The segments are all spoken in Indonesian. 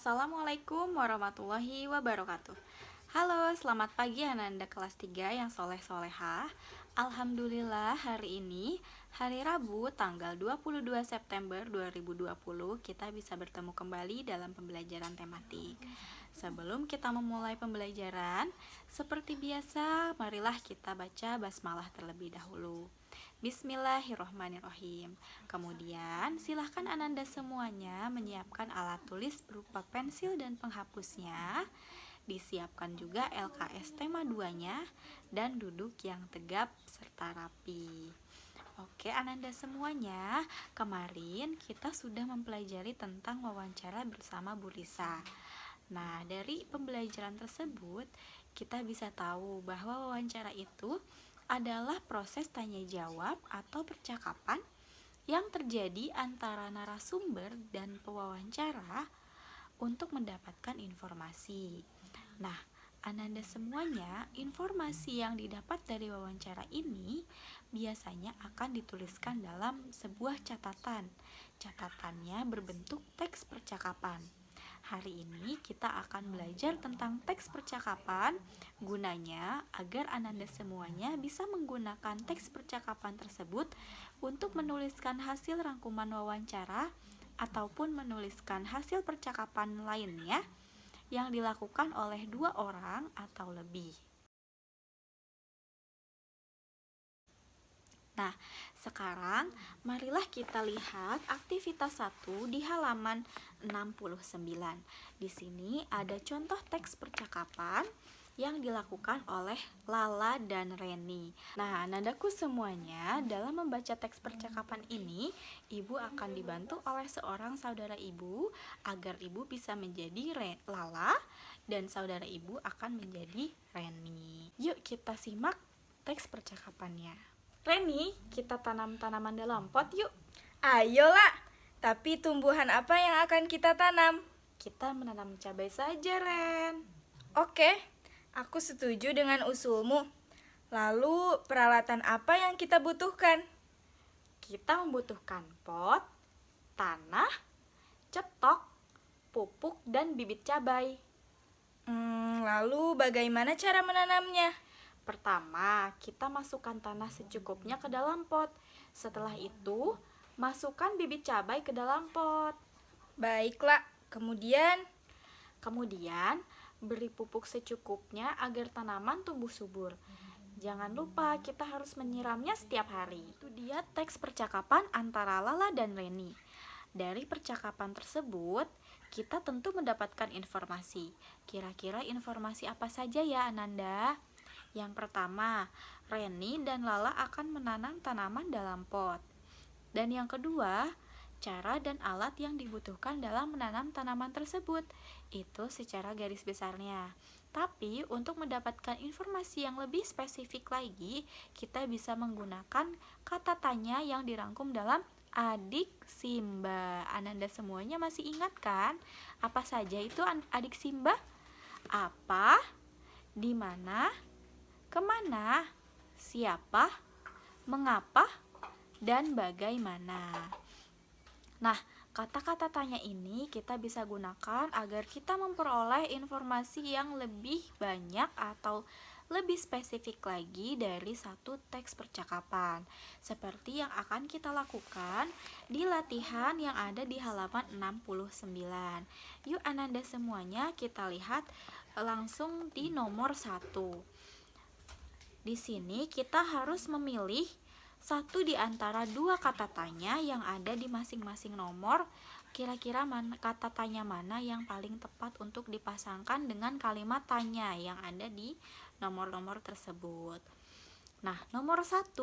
Assalamualaikum warahmatullahi wabarakatuh. Halo, selamat pagi Ananda kelas 3 yang soleh-solehah. Alhamdulillah hari ini, hari Rabu tanggal 22 September 2020, kita bisa bertemu kembali dalam pembelajaran tematik. Sebelum kita memulai pembelajaran, seperti biasa, marilah kita baca basmalah terlebih dahulu. Bismillahirrohmanirrohim. Kemudian silahkan Ananda semuanya menyiapkan alat tulis berupa pensil dan penghapusnya. Disiapkan juga LKS tema 2-nya dan duduk yang tegap serta rapi. Oke Ananda semuanya, kemarin kita sudah mempelajari tentang wawancara bersama Bu Risa. Nah, dari pembelajaran tersebut kita bisa tahu bahwa wawancara itu adalah proses tanya jawab atau percakapan yang terjadi antara narasumber dan pewawancara untuk mendapatkan informasi. Nah, Ananda semuanya, informasi yang didapat dari wawancara ini biasanya akan dituliskan dalam sebuah catatan. Catatannya berbentuk teks percakapan. Hari ini kita akan belajar tentang teks percakapan, gunanya agar Ananda semuanya bisa menggunakan teks percakapan tersebut untuk menuliskan hasil rangkuman wawancara ataupun menuliskan hasil percakapan lainnya yang dilakukan oleh 2 orang atau lebih. Nah, sekarang marilah kita lihat aktivitas 1 di halaman 69. Di sini ada contoh teks percakapan yang dilakukan oleh Lala dan Reni. Nah, Anandaku semuanya, dalam membaca teks percakapan ini, Ibu akan dibantu oleh seorang saudara Ibu agar Ibu bisa menjadi Lala dan saudara Ibu akan menjadi Reni. Yuk kita simak teks percakapannya. Reni, kita tanam tanaman dalam pot yuk. Ayolah, tapi tumbuhan apa yang akan kita tanam? Kita menanam cabai saja, Ren. Oke, aku setuju dengan usulmu. Lalu, peralatan apa yang kita butuhkan? Kita membutuhkan pot, tanah, cetok, pupuk, dan bibit cabai. Lalu bagaimana cara menanamnya? Pertama, kita masukkan tanah secukupnya ke dalam pot. Setelah itu, masukkan bibit cabai ke dalam pot. Baiklah, kemudian beri pupuk secukupnya agar tanaman tumbuh subur. Jangan lupa kita harus menyiramnya setiap hari. Itu dia teks percakapan antara Lala dan Reni. Dari percakapan tersebut, kita tentu mendapatkan informasi. Kira-kira informasi apa saja ya Ananda? Yang pertama, Reni dan Lala akan menanam tanaman dalam pot. Dan yang kedua, cara dan alat yang dibutuhkan dalam menanam tanaman tersebut. Itu secara garis besarnya. Tapi untuk mendapatkan informasi yang lebih spesifik lagi, kita bisa menggunakan kata tanya yang dirangkum dalam adik Simba. Ananda semuanya masih ingat kan? Apa saja itu adik Simba? Apa? Di mana? Kemana, siapa, mengapa, dan bagaimana. Nah, kata-kata tanya ini kita bisa gunakan agar kita memperoleh informasi yang lebih banyak atau lebih spesifik lagi dari satu teks percakapan, seperti yang akan kita lakukan di latihan yang ada di halaman 69. Yuk Ananda semuanya, kita lihat langsung di nomor 1. Di sini kita harus memilih satu di antara 2 kata tanya yang ada di masing-masing nomor. Kira-kira kata tanya mana yang paling tepat untuk dipasangkan dengan kalimat tanya yang ada di nomor-nomor tersebut. Nah, nomor 1,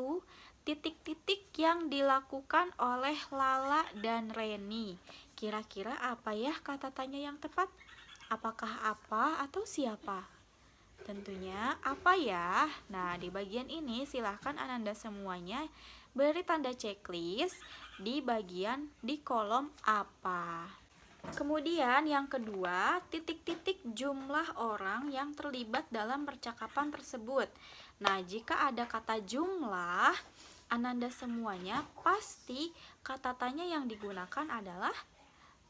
titik-titik yang dilakukan oleh Lala dan Reni. Kira-kira apa ya kata tanya yang tepat? Apakah apa atau siapa? Tentunya apa ya? Nah, di bagian ini silahkan Ananda semuanya beri tanda checklist di kolom apa. Kemudian yang kedua, titik-titik jumlah orang yang terlibat dalam percakapan tersebut. Nah, jika ada kata jumlah, Ananda semuanya pasti kata tanya yang digunakan adalah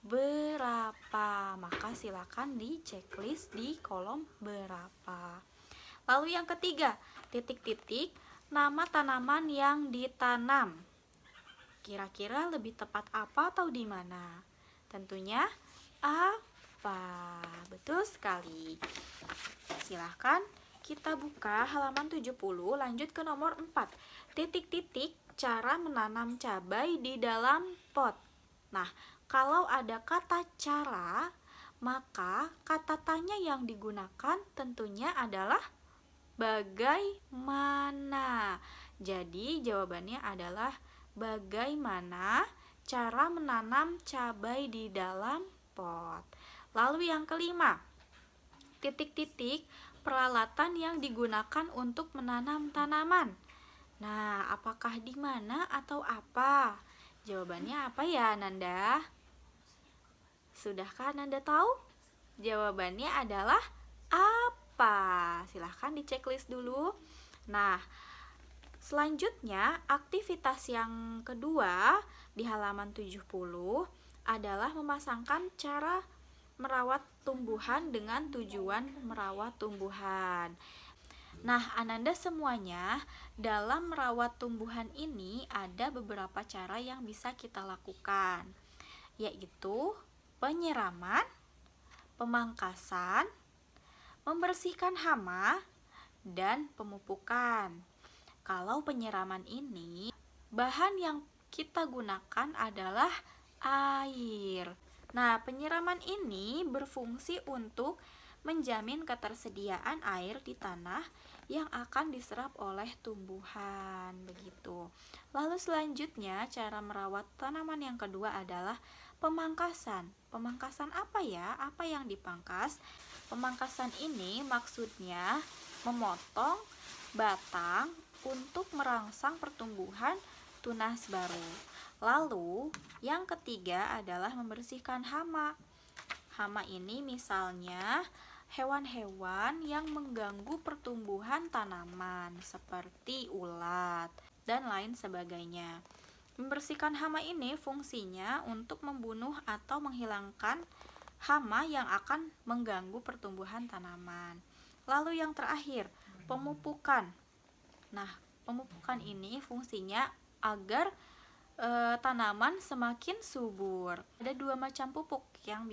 berapa. Maka silakan di checklist di kolom berapa. Lalu yang ketiga, titik-titik nama tanaman yang ditanam. Kira-kira lebih tepat apa atau di mana? Tentunya apa? Betul sekali. Silahkan kita buka halaman 70, lanjut ke nomor 4. Titik-titik cara menanam cabai di dalam pot. Nah, kalau ada kata cara, maka kata tanya yang digunakan tentunya adalah bagaimana. Jadi jawabannya adalah bagaimana cara menanam cabai di dalam pot. Lalu yang kelima, titik-titik peralatan yang digunakan untuk menanam tanaman. Nah, apakah di mana atau apa? Jawabannya apa ya, Nanda? Sudahkah Nanda tahu? Jawabannya adalah apa? Silahkan di checklist dulu. Nah, selanjutnya aktivitas yang kedua di halaman 70 adalah memasangkan cara merawat tumbuhan dengan tujuan merawat tumbuhan. Nah, Ananda semuanya, dalam merawat tumbuhan ini ada beberapa cara yang bisa kita lakukan, yaitu penyiraman, pemangkasan, membersihkan hama, dan pemupukan. Kalau penyiraman ini, bahan yang kita gunakan adalah air. Nah, penyiraman ini berfungsi untuk menjamin ketersediaan air di tanah yang akan diserap oleh tumbuhan, begitu. Lalu selanjutnya, cara merawat tanaman yang kedua adalah pemangkasan. Pemangkasan apa ya? Apa yang dipangkas? Pemangkasan ini maksudnya memotong batang untuk merangsang pertumbuhan tunas baru. Lalu, yang ketiga adalah membersihkan hama. Hama ini misalnya hewan-hewan yang mengganggu pertumbuhan tanaman seperti ulat dan lain sebagainya. Membersihkan hama ini fungsinya untuk membunuh atau menghilangkan hama yang akan mengganggu pertumbuhan tanaman. Lalu yang terakhir, pemupukan. Nah, pemupukan ini fungsinya agar tanaman semakin subur. Ada dua macam pupuk yang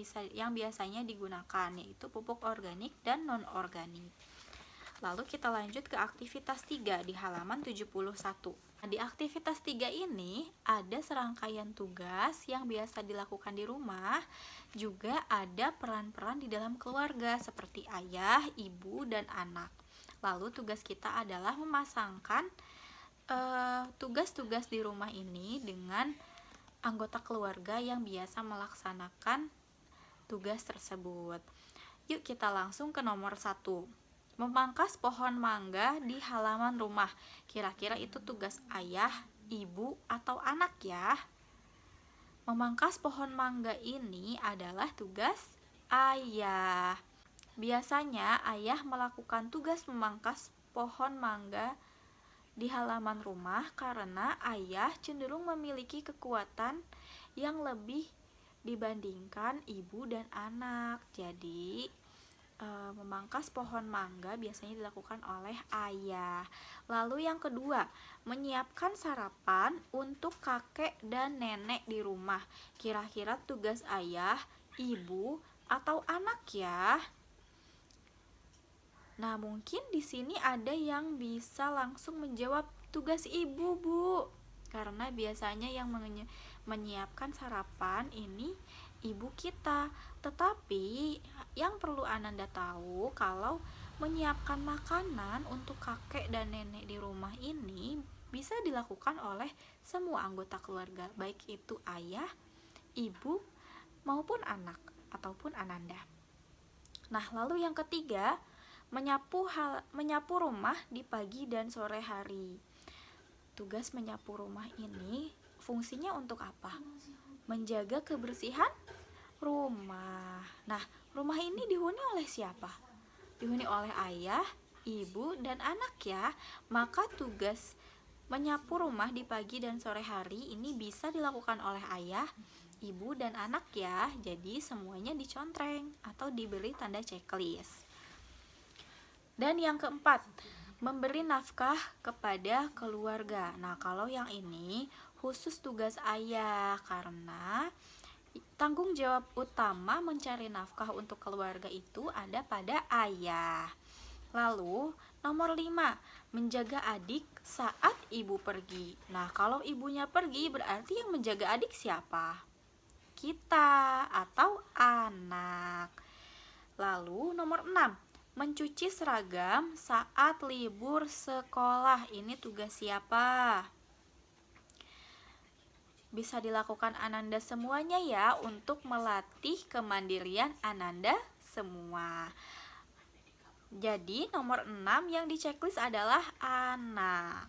biasanya digunakan, yaitu pupuk organik dan non-organik. Lalu kita lanjut ke aktivitas 3 di halaman 71. Nah, di aktivitas 3 ini ada serangkaian tugas yang biasa dilakukan di rumah, juga ada peran-peran di dalam keluarga seperti ayah, ibu, dan anak. Lalu tugas kita adalah memasangkan tugas-tugas di rumah ini dengan anggota keluarga yang biasa melaksanakan tugas tersebut. Yuk kita langsung ke nomor 1. Memangkas pohon mangga di halaman rumah. Kira-kira itu tugas ayah, ibu, atau anak ya? Memangkas pohon mangga ini adalah tugas ayah. Biasanya ayah melakukan tugas memangkas pohon mangga di halaman rumah karena ayah cenderung memiliki kekuatan yang lebih dibandingkan ibu dan anak. Jadi memangkas pohon mangga biasanya dilakukan oleh ayah. Lalu yang kedua, menyiapkan sarapan untuk kakek dan nenek di rumah. Kira-kira tugas ayah, ibu, atau anak ya? Nah, mungkin di sini ada yang bisa langsung menjawab tugas ibu, Bu. Karena biasanya yang menyiapkan sarapan ini ibu kita. Tetapi yang perlu Ananda tahu, kalau menyiapkan makanan untuk kakek dan nenek di rumah ini bisa dilakukan oleh semua anggota keluarga, baik itu ayah, ibu, maupun anak ataupun Ananda. Nah, lalu yang ketiga, menyapu rumah di pagi dan sore hari. Tugas menyapu rumah ini fungsinya untuk apa? Menjaga kebersihan rumah. Nah, rumah ini dihuni oleh siapa? Dihuni oleh ayah, ibu, dan anak ya. Maka tugas menyapu rumah di pagi dan sore hari ini bisa dilakukan oleh ayah, ibu dan anak ya. Jadi semuanya dicontreng atau diberi tanda checklist. Dan yang keempat, memberi nafkah kepada keluarga. Nah, kalau yang ini khusus tugas ayah karena tanggung jawab utama mencari nafkah untuk keluarga itu ada pada ayah. Lalu, nomor 5, menjaga adik saat ibu pergi. Nah, kalau ibunya pergi berarti yang menjaga adik siapa? Kita atau anak. Lalu, nomor 6, mencuci seragam saat libur sekolah. Ini tugas siapa? Bisa dilakukan Ananda semuanya ya untuk melatih kemandirian Ananda semua. Jadi nomor 6 yang di checklist adalah anak.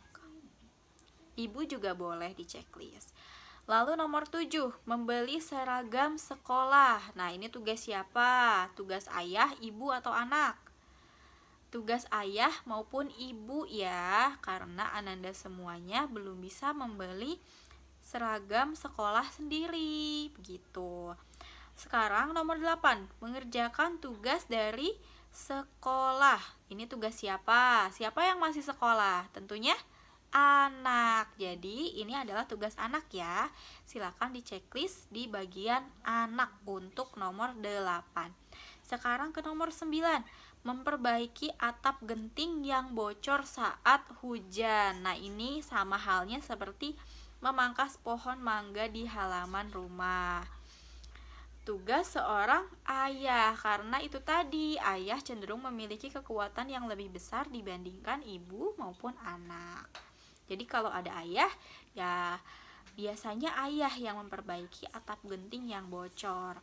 Ibu juga boleh di checklist. Lalu nomor 7, membeli seragam sekolah. Nah, ini tugas siapa? Tugas ayah, ibu, atau anak? Tugas ayah maupun ibu ya, karena Ananda semuanya belum bisa membeli seragam sekolah sendiri, begitu. Sekarang nomor 8, mengerjakan tugas dari sekolah. Ini tugas siapa? Siapa yang masih sekolah? Tentunya anak. Jadi ini adalah tugas anak ya. Silakan di checklist di bagian anak untuk nomor 8. Sekarang ke nomor 9, memperbaiki atap genting yang bocor saat hujan. Nah, ini sama halnya seperti memangkas pohon mangga di halaman rumah. Tugas seorang ayah, karena itu tadi ayah cenderung memiliki kekuatan yang lebih besar dibandingkan ibu maupun anak. Jadi kalau ada ayah, ya biasanya ayah yang memperbaiki atap genting yang bocor.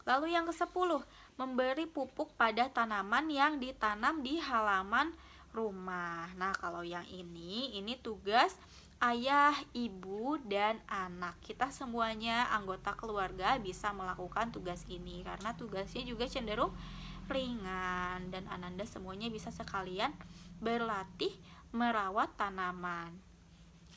Lalu yang ke-10, memberi pupuk pada tanaman yang ditanam di halaman rumah. Nah, kalau yang ini tugas ayah, ibu, dan anak. Kita semuanya anggota keluarga bisa melakukan tugas ini karena tugasnya juga cenderung ringan dan Ananda semuanya bisa sekalian berlatih merawat tanaman.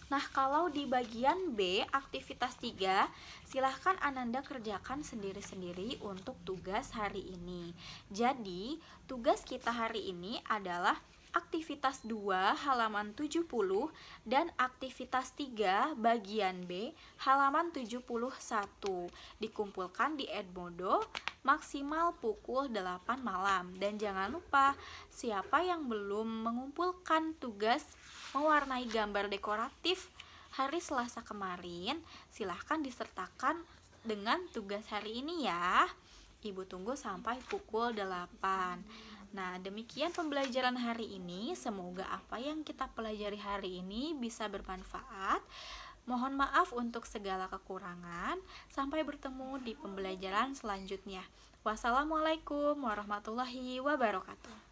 Nah, kalau di bagian B, aktivitas 3, silahkan Ananda kerjakan sendiri-sendiri untuk tugas hari ini. Jadi, tugas kita hari ini adalah aktivitas 2 halaman 70 dan aktivitas 3 bagian B halaman 71. Dikumpulkan di Edmodo maksimal pukul 8 malam. Dan jangan lupa, siapa yang belum mengumpulkan tugas mewarnai gambar dekoratif hari Selasa kemarin, silahkan disertakan dengan tugas hari ini ya. Ibu tunggu sampai pukul 8. Nah, demikian pembelajaran hari ini. Semoga apa yang kita pelajari hari ini bisa bermanfaat. Mohon maaf untuk segala kekurangan. Sampai bertemu di pembelajaran selanjutnya. Wassalamualaikum warahmatullahi wabarakatuh.